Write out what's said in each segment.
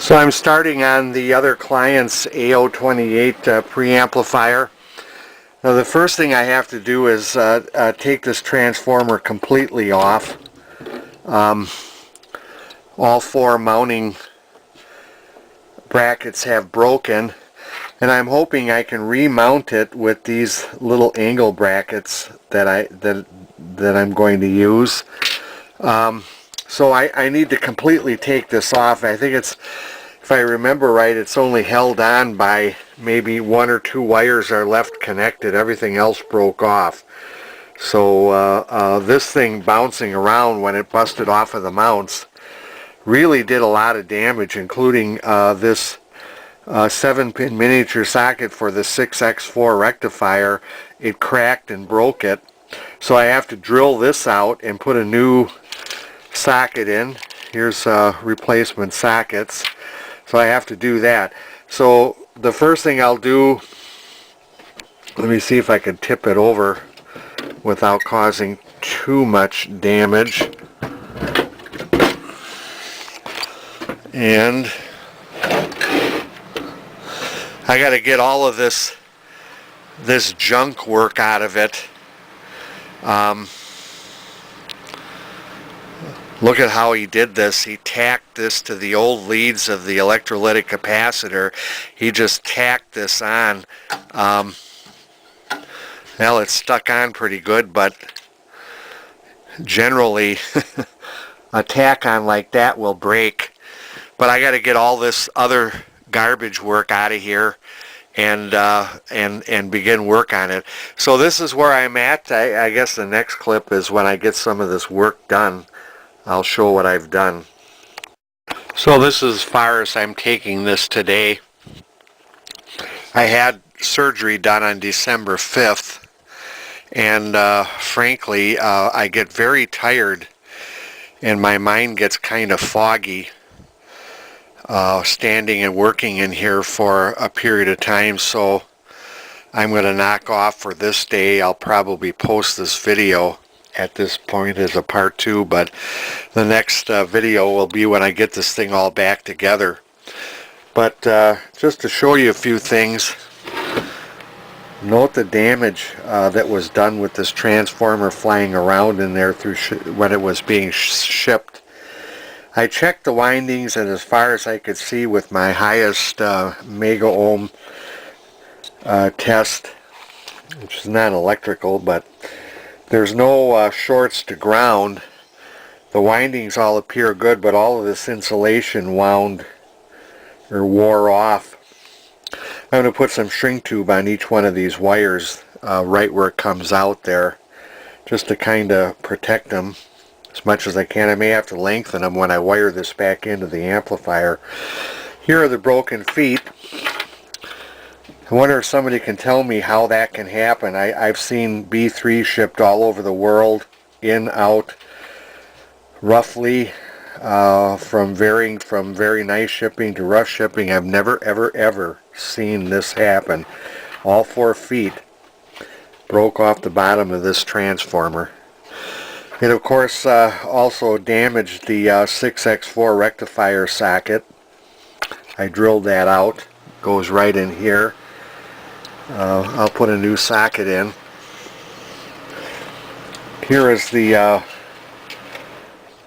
So I'm starting on the other client's AO28 preamplifier. Now the first thing I have to do is take this transformer completely off. All four mounting brackets have broken, and I'm hoping I can remount it with these little angle brackets that I'm going to use. So I need to completely take this off. I think it's, if I remember right, it's only held on by maybe one or two wires are left connected. Everything else broke off. So this thing bouncing around when it busted off of the mounts really did a lot of damage, including this 7-pin miniature socket for the 6x4 rectifier. It cracked and broke it. So I have to drill this out and put a new socket in. Here's replacement sockets. So I have to do that. So the first thing I'll do, let me see if I can tip it over without causing too much damage. And I got to get all of this junk work out of it. Look at how he did this. He tacked this to the old leads of the electrolytic capacitor. He just tacked this on. Well, it's stuck on pretty good, but generally a tack on like that will break. But I got to get all this other garbage work out of here and begin work on it. So this is where I'm at. I guess the next clip is when I get some of this work done. I'll show what I've done. So this is as far as I'm taking this today. I had surgery done on December 5th, and frankly I get very tired and my mind gets kind of foggy standing and working in here for a period of time. So I'm going to knock off for this day. I'll probably post this video at this point as a part 2, but the next video will be when I get this thing all back together. But just to show you a few things, note the damage that was done with this transformer flying around in there through when it was being shipped. I checked the windings, and as far as I could see with my highest mega ohm test, which is not electrical, but there's no shorts to ground. The windings all appear good, but all of this insulation wore off. I'm going to put some shrink tube on each one of these wires right where it comes out there, just to kind of protect them as much as I can. I may have to lengthen them when I wire this back into the amplifier. Here are the broken feet. I wonder if somebody can tell me how that can happen. I've seen B3 shipped all over the world, in, out, roughly, from very nice shipping to rough shipping. I've never ever seen this happen. All 4 feet broke off the bottom of this transformer. It of course also damaged the 6x4 rectifier socket. I drilled that out. Goes right in here. I'll put a new socket in. Here is the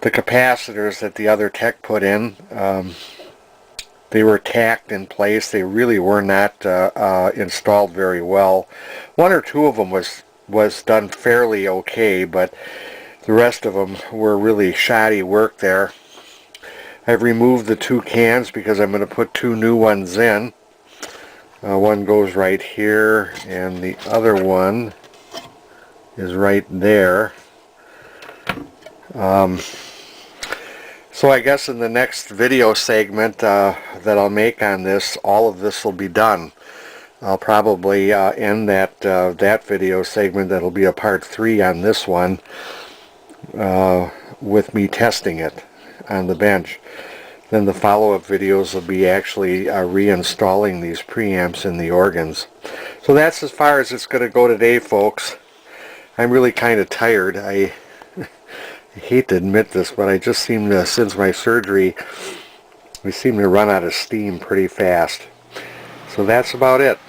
capacitors that the other tech put in. They were tacked in place. They really were not installed very well. 1 or 2 of them was done fairly okay, but the rest of them were really shoddy work there. I've removed the 2 cans because I'm going to put 2 new ones in. One goes right here, and the other one is right there. So I guess in the next video segment that I'll make on this, all of this will be done. I'll probably end that video segment. That'll be a part 3 on this one, with me testing it on the bench. Then the follow-up videos will be actually reinstalling these preamps in the organs. So that's as far as it's going to go today, folks. I'm really kind of tired. I hate to admit this, but I just seem to, since my surgery, We seem to run out of steam pretty fast. So that's about it.